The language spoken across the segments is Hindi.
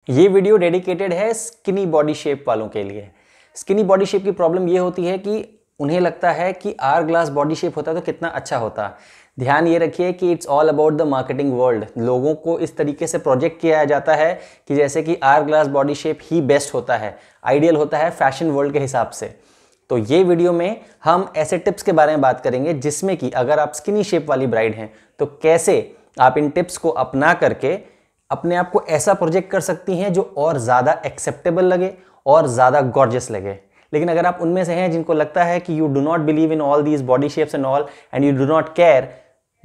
ये वीडियो डेडिकेटेड है स्किनी बॉडी शेप वालों के लिए। स्किनी बॉडी शेप की प्रॉब्लम ये होती है कि उन्हें लगता है कि आर ग्लास बॉडी शेप होता तो कितना अच्छा होता। ध्यान ये रखिए कि it's all about the marketing world. लोगों को इस तरीके से प्रोजेक्ट किया जाता है कि जैसे कि आर ग्लास बॉडी शेप ही बेस्ट होता है, आइडियल होता है फैशन वर्ल्ड के हिसाब से। तो ये वीडियो में हम ऐसे टिप्स के बारे में बात करेंगे जिसमें कि अगर आप स्किनी शेप वाली ब्राइड हैं तो कैसे आप इन टिप्स को अपना करके अपने आप को ऐसा प्रोजेक्ट कर सकती हैं जो और ज़्यादा एक्सेप्टेबल लगे और ज़्यादा गॉर्जियस लगे। लेकिन अगर आप उनमें से हैं जिनको लगता है कि you do not believe in all these body shapes and all and you do not care,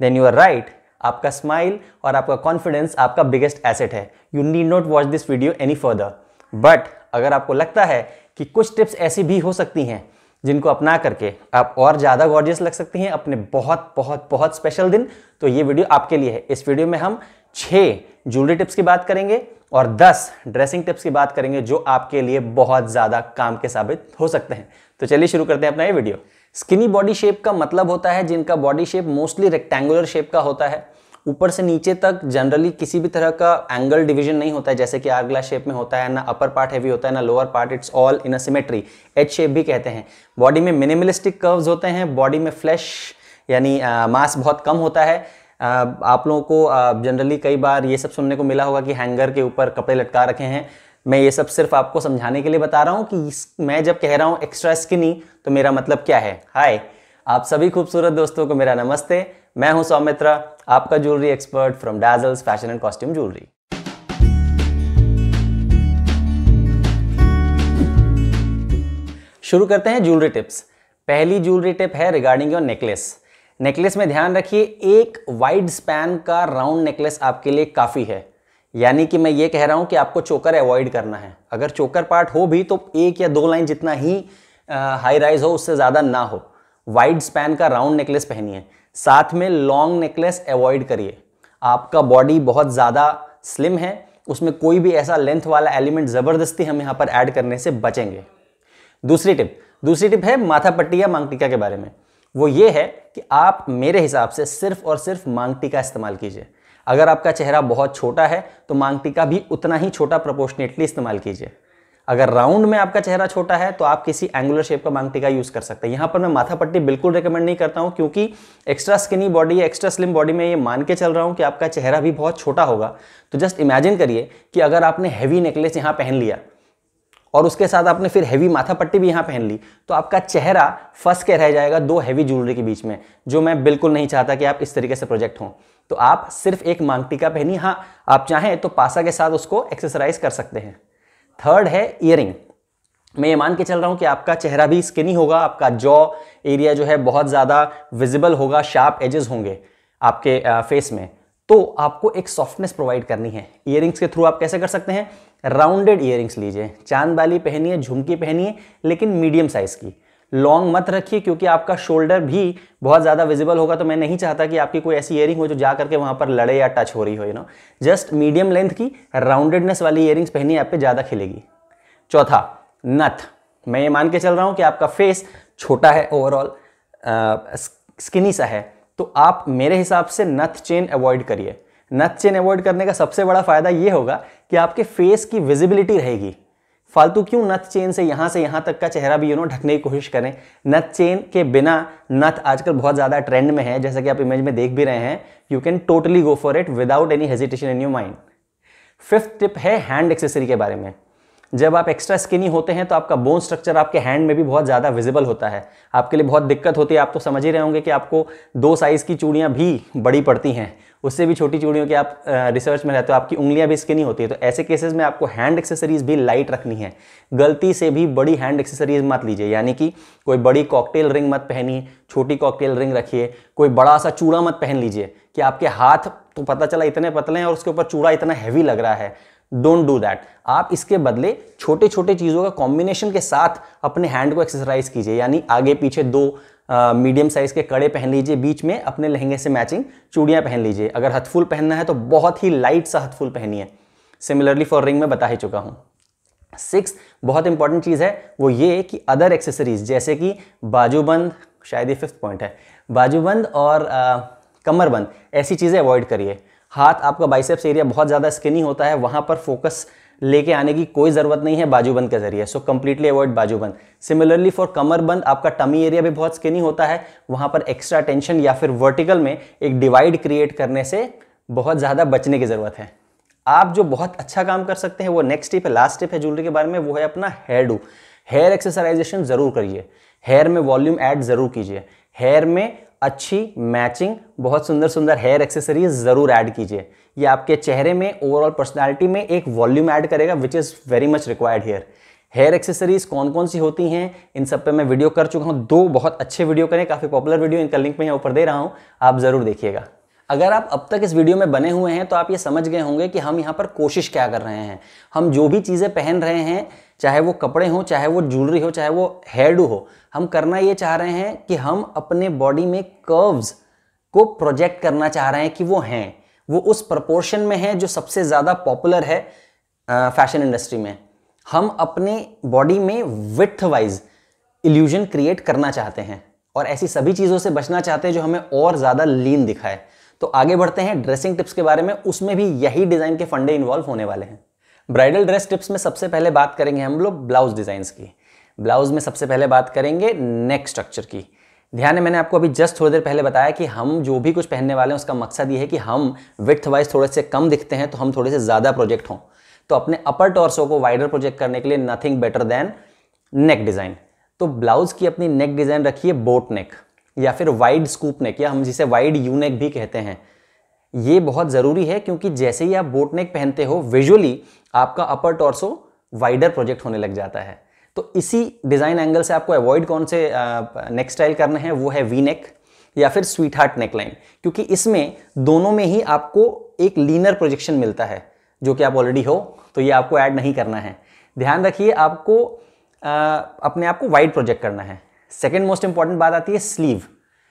then you are right. आपका स्माइल और आपका कॉन्फिडेंस आपका बिगेस्ट एसेट है। You need not watch this video any further. But अगर आपको लगता है कि कुछ टिप्स ऐसी भी हो सकती हैं जिनको अपना करके आप और ज़्यादा गॉर्जियस लग सकती हैं अपने बहुत बहुत बहुत स्पेशल दिन, तो ये वीडियो आपके लिए है। इस वीडियो में हम 6 ज्वेलरी टिप्स की बात करेंगे और 10 ड्रेसिंग टिप्स की बात करेंगे जो आपके लिए बहुत ज़्यादा काम के साबित हो सकते हैं। तो चलिए शुरू करते हैं अपना ये वीडियो। स्किनी बॉडी शेप का मतलब होता है जिनका body shape mostly rectangular shape का होता है। ऊपर से नीचे तक जनरली किसी भी तरह का एंगल डिवीजन नहीं होता है जैसे कि आर ग्लास शेप में होता है। ना अपर पार्ट हैवी होता है ना lower part, it's all in a symmetry. H shape भी कहते हैं। बॉडी में मिनिमलिस्टिक कर्व्स होते हैं। बॉडी में फ्लैश यानी मास बहुत कम होता है। आप लोगों को जनरली कई बार ये सब सुनने को मिला होगा कि हैंगर के ऊपर कपड़े लटका रखे हैं। मैं ये सब सिर्फ आपको समझाने के लिए बता रहा हूँ कि मैं जब कह रहा हूँ एक्स्ट्रा स्किनी तो मेरा मतलब क्या है। हाय, आप सभी खूबसूरत दोस्तों को मेरा नमस्ते। मैं हूं सौमित्रा, आपका jewellery expert from Dazzles fashion and costume jewellery. शुरू करते हैं ज्वेलरी टिप्स। पहली ज्वेलरी टिप है रिगार्डिंग योर नेकलेस। नेकलेस में ध्यान रखिए एक वाइड स्पैन का राउंड नेकलेस आपके लिए काफ़ी है। यानी कि मैं ये कह रहा हूं कि आपको चोकर अवॉइड करना है। अगर चोकर पार्ट हो भी तो 1 या 2 लाइन जितना ही हाई राइज हो, उससे ज़्यादा ना हो। वाइड स्पैन का राउंड नेकलेस पहनिए। साथ में लॉन्ग नेकलेस अवॉइड करिए। आपका बॉडी बहुत ज़्यादा स्लिम है, उसमें कोई भी ऐसा लेंथ वाला एलिमेंट ज़बरदस्ती हम यहाँ पर ऐड करने से बचेंगे। दूसरी टिप है माथा पट्टी या मांग टीका के बारे में। वो ये है कि आप मेरे हिसाब से सिर्फ और सिर्फ मांग टीका इस्तेमाल कीजिए। अगर आपका चेहरा बहुत छोटा है तो मांग टीका भी उतना ही छोटा प्रोपोर्शनेटली इस्तेमाल कीजिए। अगर राउंड में आपका चेहरा छोटा है तो आप किसी एंगुलर शेप का मांग टीका यूज कर सकते हैं। यहाँ पर मैं माथा पट्टी बिल्कुल रिकमेंड नहीं करता हूँ क्योंकि एक्स्ट्रा स्किनी बॉडी या एक्स्ट्रा स्लिम बॉडी में ये मान के चल रहा हूँ कि आपका चेहरा भी बहुत छोटा होगा। तो जस्ट इमेजिन करिए कि अगर आपने हैवी नेकलेस यहाँ पहन लिया और उसके साथ आपने फिर हैवी माथा पट्टी भी यहाँ पहन ली तो आपका चेहरा फंस के रह जाएगा 2 हैवी ज्वेलरी के बीच में, जो मैं बिल्कुल नहीं चाहता कि आप इस तरीके से प्रोजेक्ट हों। तो आप सिर्फ एक मांग टीका पहनिए। हाँ, आप चाहें तो पासा के साथ उसको एक्सेसराइज कर सकते हैं। थर्ड है ईयरिंग। मैं ये मान के चल रहा हूँ कि आपका चेहरा भी स्किनी होगा, आपका जॉ एरिया जो है बहुत ज़्यादा विजिबल होगा, शार्प एजेस होंगे आपके फेस में, तो आपको एक सॉफ्टनेस प्रोवाइड करनी है। ईयरिंग्स के थ्रू आप कैसे कर सकते हैं? राउंडेड ईयरिंग्स लीजिए, चांद वाली पहनिए, झुमकी पहनिए, लेकिन मीडियम साइज़ की। लॉन्ग मत रखिए क्योंकि आपका शोल्डर भी बहुत ज़्यादा विजिबल होगा। तो मैं नहीं चाहता कि आपकी कोई ऐसी ईयरिंग हो जो जा करके वहाँ पर लड़े या टच हो रही हो। जस्ट मीडियम लेंथ की राउंडेडनेस वाली ईयरिंग्स पहनिए, आप पे ज़्यादा खिलेगी। चौथा, नथ। मैं ये मान के चल रहा हूँ कि आपका फेस छोटा है, ओवरऑल स्किनी सा है, तो आप मेरे हिसाब से नथ चेन अवॉइड करिए। नथ चेन अवॉइड करने का सबसे बड़ा फायदा ये होगा कि आपके फेस की विजिबिलिटी रहेगी। फालतू क्यों नथ चेन से यहाँ तक का चेहरा भी ढकने की कोशिश करें। नथ चेन के बिना नथ आजकल बहुत ज़्यादा ट्रेंड में है, जैसा कि आप इमेज में देख भी रहे हैं। You can totally go for it without any hesitation in your mind. 5th tip है हैंड एक्सेसरी के बारे में। जब आप एक्स्ट्रा स्किनी होते हैं तो आपका बोन स्ट्रक्चर आपके हैंड में भी बहुत ज़्यादा विजिबल होता है। आपके लिए बहुत दिक्कत होती है। आप तो समझ ही रहे होंगे कि आपको 2 साइज़ की चूड़ियाँ भी बड़ी पड़ती हैं, उससे भी छोटी चूड़ियों की आप रिसर्च में रहते हो, आपकी उंगलियां भी स्किनी होती है। तो ऐसे केसेस में आपको हैंड एक्सेसरीज भी लाइट रखनी है। गलती से भी बड़ी हैंड एक्सेसरीज मत लीजिए, यानी कि कोई बड़ी कॉकटेल रिंग मत पहनिए, छोटी कॉकटेल रिंग रखिए। कोई बड़ा सा चूड़ा मत पहन लीजिए कि आपके हाथ तो पता चला इतने पतले हैं और उसके ऊपर चूड़ा इतना हैवी लग रहा है। Don't do that. आप इसके बदले छोटे छोटे चीज़ों का कॉम्बिनेशन के साथ अपने हैंड को एक्सेसराइज कीजिए, यानी आगे पीछे 2 मीडियम साइज के कड़े पहन लीजिए, बीच में अपने लहंगे से मैचिंग चूड़ियाँ पहन लीजिए। अगर हथफुल पहनना है तो बहुत ही लाइट सा हथफुल पहनिए। सिमिलरली फॉर रिंग में बता ही चुका हूँ। 6th बहुत इंपॉर्टेंट चीज़ है वो ये कि अदर एक्सेसरीज जैसे कि बाजूबंद, शायद ये 5th पॉइंट है, बाजूबंद और कमरबंद, ऐसी चीज़ें अवॉइड करिए। हाथ, आपका बाइसेप्स एरिया बहुत ज़्यादा स्किनी होता है, वहाँ पर फोकस लेके आने की कोई ज़रूरत नहीं है बाजूबंद के जरिए, सो कंप्लीटली अवॉइड बाजूबंद। सिमिलरली फॉर कमरबंद, आपका टमी एरिया भी बहुत स्किनी होता है, वहाँ पर एक्स्ट्रा टेंशन या फिर वर्टिकल में एक डिवाइड क्रिएट करने से बहुत ज़्यादा बचने की ज़रूरत है। आप जो बहुत अच्छा काम कर सकते हैं वो नेक्स्ट टिप है, लास्ट टिप है ज्वेलरी के बारे में, वो है अपना हेयर डू। हेयर एक्सेसराइजेशन ज़रूर करिए, हेयर में वॉल्यूम ऐड ज़रूर कीजिए, हेयर में अच्छी मैचिंग बहुत सुंदर सुंदर हेयर एक्सेसरीज ज़रूर ऐड कीजिए। ये आपके चेहरे में ओवरऑल पर्सनालिटी में एक वॉल्यूम ऐड करेगा which is very much required here. Hair accessories कौन कौन सी होती हैं इन सब पे मैं वीडियो कर चुका हूँ, 2 बहुत अच्छे वीडियो करें, काफ़ी पॉपुलर वीडियो, इनका लिंक मैं यहाँ ऊपर दे रहा हूँ, आप ज़रूर देखिएगा। अगर आप अब तक इस वीडियो में बने हुए हैं तो आप ये समझ गए होंगे कि हम यहाँ पर कोशिश क्या कर रहे हैं। हम जो भी चीज़ें पहन रहे हैं, चाहे वो कपड़े हों, चाहे वो ज्वेलरी हो, चाहे वो हेयर डू हो, हम करना ये चाह रहे हैं कि हम अपने बॉडी में कर्व्स को प्रोजेक्ट करना चाह रहे हैं कि वो हैं, वो उस प्रपोर्शन में है जो सबसे ज़्यादा पॉपुलर है फैशन इंडस्ट्री में। हम अपने बॉडी में विड्थ वाइज इल्यूजन क्रिएट करना चाहते हैं और ऐसी सभी चीज़ों से बचना चाहते हैं जो हमें और ज़्यादा लीन दिखाए। तो आगे बढ़ते हैं ड्रेसिंग टिप्स के बारे में, उसमें भी यही डिज़ाइन के फंडे इन्वॉल्व होने वाले हैं। ब्राइडल ड्रेस टिप्स में सबसे पहले बात करेंगे हम लोग ब्लाउज डिज़ाइंस की। ब्लाउज में सबसे पहले बात करेंगे नेक स्ट्रक्चर की। ध्यान है, मैंने आपको अभी जस्ट थोड़ी देर पहले बताया कि हम जो भी कुछ पहनने वाले हैं उसका मकसद ये है कि हम विड्थ वाइज थोड़े से कम दिखते हैं तो हम थोड़े से ज़्यादा प्रोजेक्ट हों। तो अपने अपर टॉर्सो को वाइडर प्रोजेक्ट करने के लिए नथिंग बेटर देन नेक डिज़ाइन। तो ब्लाउज की अपनी नेक डिज़ाइन रखिए बोट नेक या फिर वाइड स्कूप नेक, या हम जिसे वाइड यू नेक भी कहते हैं। ये बहुत ज़रूरी है क्योंकि जैसे ही आप बोट नेक पहनते हो विजुअली आपका अपर टॉर्सो वाइडर प्रोजेक्ट होने लग जाता है। तो इसी डिज़ाइन एंगल से आपको अवॉइड कौन से नेक स्टाइल करने हैं, वो है वी नेक या फिर स्वीट हार्ट नेक लाइन, क्योंकि इसमें दोनों में ही आपको एक लीनर प्रोजेक्शन मिलता है जो कि आप ऑलरेडी हो, तो ये आपको ऐड नहीं करना है। ध्यान रखिए, आपको अपने आप को वाइड प्रोजेक्ट करना है। सेकेंड मोस्ट इंपॉर्टेंट बात आती है स्लीव।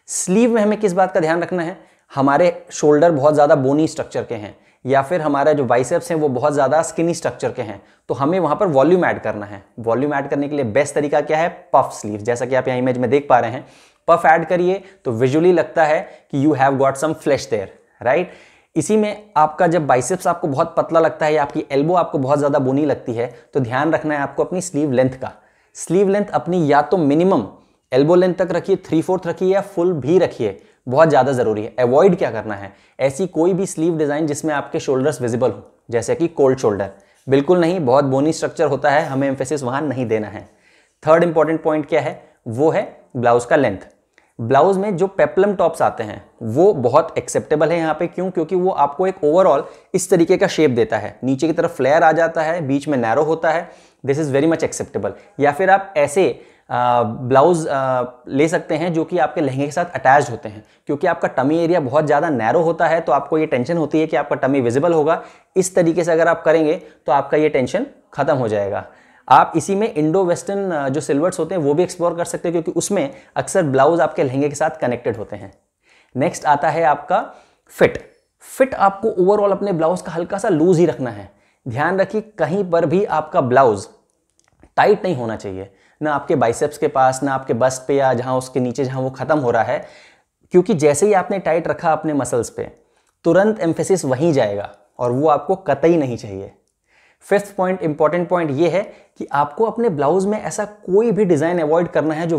स्लीव में हमें किस बात का ध्यान रखना है, हमारे शोल्डर बहुत ज़्यादा बोनी स्ट्रक्चर के हैं या फिर हमारा जो बाइसेप्स हैं वो बहुत ज़्यादा स्किनी स्ट्रक्चर के हैं, तो हमें वहाँ पर वॉल्यूम ऐड करना है। वॉल्यूम ऐड करने के लिए बेस्ट तरीका क्या है, पफ स्लीव। जैसा कि आप यहाँ इमेज में देख पा रहे हैं, पफ ऐड करिए तो विजुअली लगता है कि you have got some flash there, right. इसी में आपका जब बाइसेप्स आपको बहुत पतला लगता है या आपकी एल्बो आपको बहुत ज़्यादा बोनी लगती है, तो ध्यान रखना है आपको अपनी स्लीव लेंथ का। स्लीव लेंथ अपनी या तो मिनिमम एल्बो लेंथ तक रखिए, 3/4 रखिए या फुल भी रखिए, बहुत ज़्यादा ज़रूरी है। अवॉइड क्या करना है, ऐसी कोई भी स्लीव डिज़ाइन जिसमें आपके शोल्डर्स विजिबल हो, जैसे कि कोल्ड शोल्डर, बिल्कुल नहीं, बहुत बोनी स्ट्रक्चर होता है, हमें एम्फेसिस वहाँ नहीं देना है। थर्ड इंपॉर्टेंट पॉइंट क्या है, वो है ब्लाउज का लेंथ। ब्लाउज में जो पेप्लम टॉप्स आते हैं वो बहुत एक्सेप्टेबल है यहाँ पे, क्यों, क्योंकि वो आपको एक ओवरऑल इस तरीके का शेप देता है, नीचे की तरफ फ्लेयर आ जाता है, बीच में नैरो होता है, this is very much acceptable. या फिर आप ऐसे ब्लाउज ले सकते हैं जो कि आपके लहंगे के साथ अटैच्ड होते हैं, क्योंकि आपका टमी एरिया बहुत ज़्यादा नैरो होता है, तो आपको ये टेंशन होती है कि आपका टमी विजिबल होगा। इस तरीके से अगर आप करेंगे तो आपका ये टेंशन खत्म हो जाएगा। आप इसी में इंडो वेस्टर्न जो सिल्वर्स होते हैं वो भी एक्सप्लोर कर सकते हैं, क्योंकि उसमें अक्सर ब्लाउज आपके लहंगे के साथ कनेक्टेड होते हैं। नेक्स्ट आता है आपका फिट। फिट आपको ओवरऑल अपने ब्लाउज का हल्का सा लूज ही रखना है। ध्यान रखिए, कहीं पर भी आपका ब्लाउज टाइट नहीं होना चाहिए, ना आपके बाइसेप्स के पास, ना आपके बस्ट पे या जहाँ उसके नीचे जहाँ वो खत्म हो रहा है, क्योंकि जैसे ही आपने टाइट रखा अपने मसल्स पे, तुरंत एम्फेसिस वहीं जाएगा और वो आपको कतई नहीं चाहिए। फिफ्थ पॉइंट, इंपॉर्टेंट पॉइंट ये है कि आपको अपने ब्लाउज में ऐसा कोई भी डिज़ाइन अवॉइड करना है जो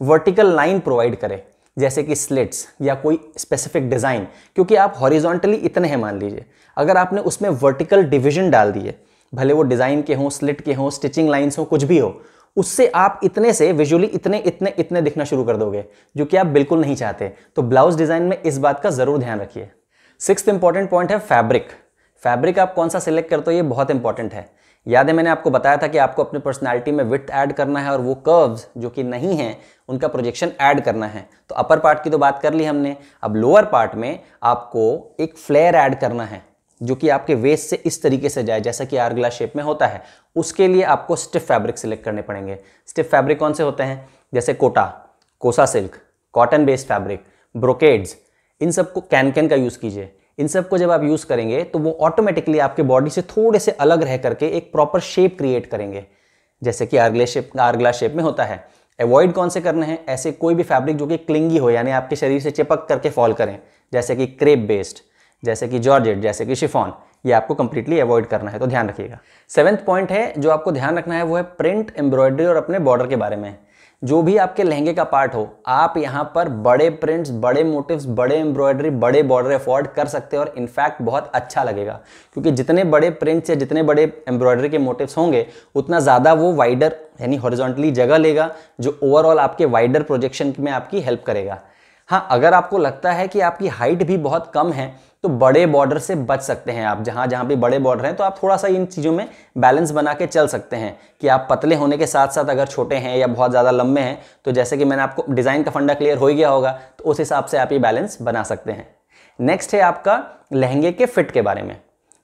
वर्टिकल लाइन प्रोवाइड करे, जैसे कि स्लिट्स या कोई स्पेसिफिक डिज़ाइन, क्योंकि आप हॉरिजॉन्टली इतने हैं मान लीजिए, अगर आपने उसमें वर्टिकल डिविजन डाल दिए, भले वो डिज़ाइन के हों, स्लिट के हों, स्टिचिंग लाइन्स हो, कुछ भी हो, उससे आप इतने से विजुअली इतने इतने इतने दिखना शुरू कर दोगे, जो कि आप बिल्कुल नहीं चाहते। तो ब्लाउज डिज़ाइन में इस बात का ज़रूर ध्यान रखिए। सिक्स्थ इंपॉर्टेंट पॉइंट है फैब्रिक। फैब्रिक आप कौन सा सिलेक्ट करते हो ये बहुत इंपॉर्टेंट है। याद है, मैंने आपको बताया था कि आपको अपनी पर्सनालिटी में विड्थ ऐड करना है और वो कर्व्स जो कि नहीं हैं उनका प्रोजेक्शन ऐड करना है। तो अपर पार्ट की तो बात कर ली हमने, अब लोअर पार्ट में आपको एक फ्लेयर ऐड करना है जो कि आपके वेस्ट से इस तरीके से जाए, जैसा कि आवर-ग्लास शेप में होता है। उसके लिए आपको स्टिफ फैब्रिक सिलेक्ट करने पड़ेंगे। स्टिफ फैब्रिक कौन से होते हैं, जैसे कोटा, कोसा सिल्क, कॉटन बेस्ड फैब्रिक, ब्रोकेड्स, इन सबको कैन का यूज़ कीजिए। इन सब को जब आप यूज़ करेंगे तो वो ऑटोमेटिकली आपके बॉडी से थोड़े से अलग रह करके एक प्रॉपर शेप क्रिएट करेंगे, जैसे कि आवर-ग्लास शेप में होता है। अवॉइड कौन से करने हैं, ऐसे कोई भी फैब्रिक जो कि क्लिंगी हो, यानी आपके शरीर से चिपक करके फॉल करें, जैसे कि क्रेप बेस्ड, जैसे कि जॉर्जेट, जैसे कि शिफॉन, ये आपको कंप्लीटली अवॉइड करना है, तो ध्यान रखिएगा। 7th पॉइंट है जो आपको ध्यान रखना है वो है प्रिंट, एम्ब्रॉयडरी और अपने बॉर्डर के बारे में। जो भी आपके लहंगे का पार्ट हो, आप यहाँ पर बड़े प्रिंट्स, बड़े मोटिव्स, बड़े एम्ब्रॉयडरी, बड़े बॉर्डर अफोर्ड कर सकते हैं और इनफैक्ट बहुत अच्छा लगेगा, क्योंकि जितने बड़े प्रिंट्स या जितने बड़े एम्ब्रॉयडरी के मोटिव्स होंगे उतना ज़्यादा वो वाइडर यानी हॉरिजॉन्टली जगह लेगा, जो ओवरऑल आपके वाइडर प्रोजेक्शन में आपकी हेल्प करेगा। हाँ, अगर आपको लगता है कि आपकी हाइट भी बहुत कम है तो बड़े बॉर्डर से बच सकते हैं आप। जहाँ जहाँ भी बड़े बॉर्डर हैं तो आप थोड़ा सा इन चीज़ों में बैलेंस बना के चल सकते हैं कि आप पतले होने के साथ साथ अगर छोटे हैं या बहुत ज़्यादा लंबे हैं, तो जैसे कि मैंने आपको डिज़ाइन का फंडा क्लियर हो ही गया होगा, तो उस हिसाब से आप ये बैलेंस बना सकते हैं। नेक्स्ट है आपका लहंगे के फिट के बारे में।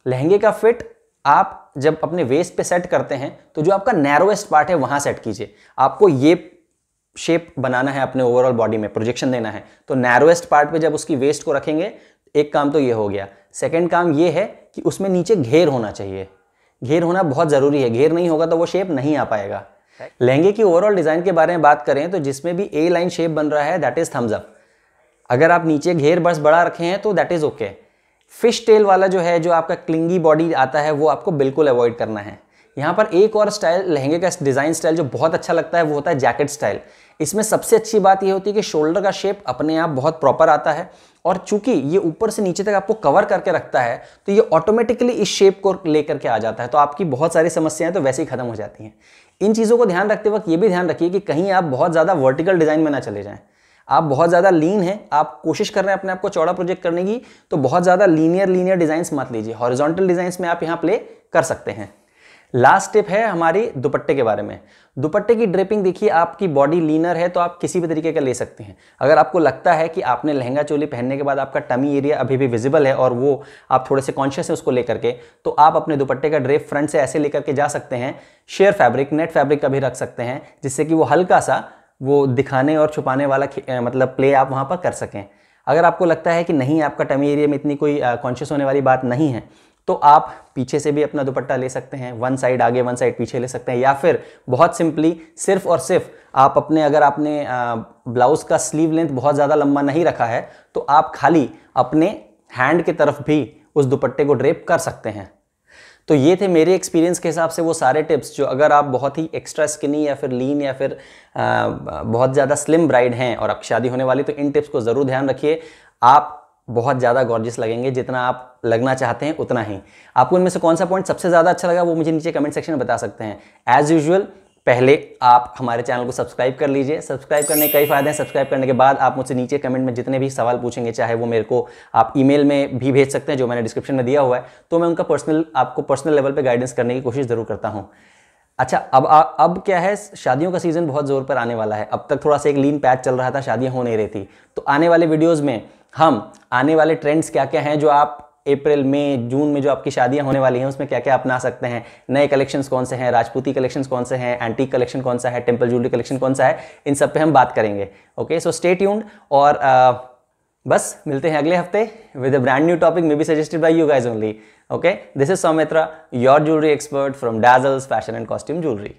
लहंगे का फिट आप जब अपने वेस्ट पे सेट करते हैं तो जो आपका नैरोएस्ट पार्ट है वहाँ सेट कीजिए। आपको ये शेप बनाना है, अपने ओवरऑल बॉडी में प्रोजेक्शन देना है, तो नैरोएस्ट पार्ट पे जब उसकी वेस्ट को रखेंगे, एक काम तो ये हो गया। सेकंड काम ये है कि उसमें नीचे घेर होना चाहिए। घेर होना बहुत ज़रूरी है, घेर नहीं होगा तो वो शेप नहीं आ पाएगा। लहंगे की ओवरऑल डिज़ाइन के बारे में बात करें तो जिसमें भी ए लाइन शेप बन रहा है दैट इज़ थम्स अप। अगर आप नीचे घेर बस बड़ा रखे हैं तो that is okay. Fish tail वाला जो है, जो आपका क्लिंगी बॉडी आता है, वो आपको बिल्कुल अवॉइड करना है। यहाँ पर एक और स्टाइल लहंगे का डिज़ाइन स्टाइल जो बहुत अच्छा लगता है वो होता है जैकेट स्टाइल। इसमें सबसे अच्छी बात ये होती है कि शोल्डर का शेप अपने आप बहुत प्रॉपर आता है, और चूंकि ये ऊपर से नीचे तक आपको कवर करके रखता है तो ये ऑटोमेटिकली इस शेप को लेकर के आ जाता है, तो आपकी बहुत सारी समस्याएं तो वैसे ही खत्म हो जाती हैं। इन चीज़ों को ध्यान रखते वक्त ये भी ध्यान रखिए कि कहीं आप बहुत ज़्यादा वर्टिकल डिज़ाइन में ना चले जाएं। आप बहुत ज़्यादा लीन हैं, आप कोशिश कर रहे हैं अपने आप को चौड़ा प्रोजेक्ट करने की, तो बहुत ज़्यादा लीनियर डिज़ाइंस मत लीजिए। हॉरिजॉन्टल डिज़ाइंस में आप यहाँ प्ले कर सकते हैं। लास्ट टिप है हमारी दुपट्टे के बारे में। दुपट्टे की ड्रेपिंग देखिए, आपकी बॉडी लीनर है तो आप किसी भी तरीके का ले सकते हैं। अगर आपको लगता है कि आपने लहंगा चोली पहनने के बाद आपका टमी एरिया अभी भी विजिबल है और वो आप थोड़े से कॉन्शियस है उसको लेकर के, तो आप अपने दुपट्टे का ड्रेप फ्रंट से ऐसे लेकर के जा सकते हैं। शेयर फैब्रिक, नेट फैब्रिक का भी रख सकते हैं, जिससे कि वो हल्का सा वो दिखाने और छुपाने वाला मतलब प्ले आप वहाँ पर कर सकें। अगर आपको लगता है कि नहीं, आपका टमी एरिया में इतनी कोई कॉन्शियस होने वाली बात नहीं है, तो आप पीछे से भी अपना दुपट्टा ले सकते हैं। वन साइड आगे, वन साइड पीछे ले सकते हैं, या फिर बहुत सिंपली सिर्फ और सिर्फ आप अपने, अगर आपने ब्लाउज का स्लीव लेंथ बहुत ज़्यादा लंबा नहीं रखा है तो आप खाली अपने हैंड की तरफ भी उस दुपट्टे को ड्रेप कर सकते हैं। तो ये थे मेरे एक्सपीरियंस के हिसाब से वो सारे टिप्स जो अगर आप बहुत ही एक्स्ट्रा स्किनी या फिर लीन या फिर बहुत ज़्यादा स्लिम ब्राइड हैं और आपकी शादी होने वाली, तो इन टिप्स को ज़रूर ध्यान रखिए। आप बहुत ज़्यादा गॉर्जियस लगेंगे, जितना आप लगना चाहते हैं उतना ही। आपको इनमें से कौन सा पॉइंट सबसे ज़्यादा अच्छा लगा वो मुझे नीचे कमेंट सेक्शन में बता सकते हैं। एज यूजुअल पहले आप हमारे चैनल को सब्सक्राइब कर लीजिए। सब्सक्राइब करने के कई फायदे हैं। सब्सक्राइब करने के बाद आप मुझसे नीचे कमेंट में जितने भी सवाल पूछेंगे, चाहे वो मेरे को आप ईमेल में भी भेज सकते हैं जो मैंने डिस्क्रिप्शन में दिया हुआ है, तो मैं उनका आपको पर्सनल लेवल पे गाइडेंस करने की कोशिश ज़रूर करता हूँ। अच्छा, अब क्या है, शादियों का सीज़न बहुत ज़ोर पर आने वाला है। अब तक थोड़ा सा एक लीन पैच चल रहा था, शादियाँ हो नहीं रही थी, तो आने वाले वीडियोज़ में हम आने वाले ट्रेंड्स क्या क्या हैं जो आप अप्रैल, मई, जून में जो आपकी शादियां होने वाली हैं उसमें क्या क्या अपना सकते हैं, नए कलेक्शंस कौन से हैं, राजपूती कलेक्शंस कौन से हैं, एंटीक कलेक्शन कौन सा है, टेम्पल ज्वेलरी कलेक्शन कौन सा है, इन सब पे हम बात करेंगे। Okay, so stay tuned. और बस मिलते हैं अगले हफ्ते with a brand new topic, may be suggested by you guys only. Okay, this is Soumitra, your jewellery expert from Dazzles Fashion and Costume Jewelry.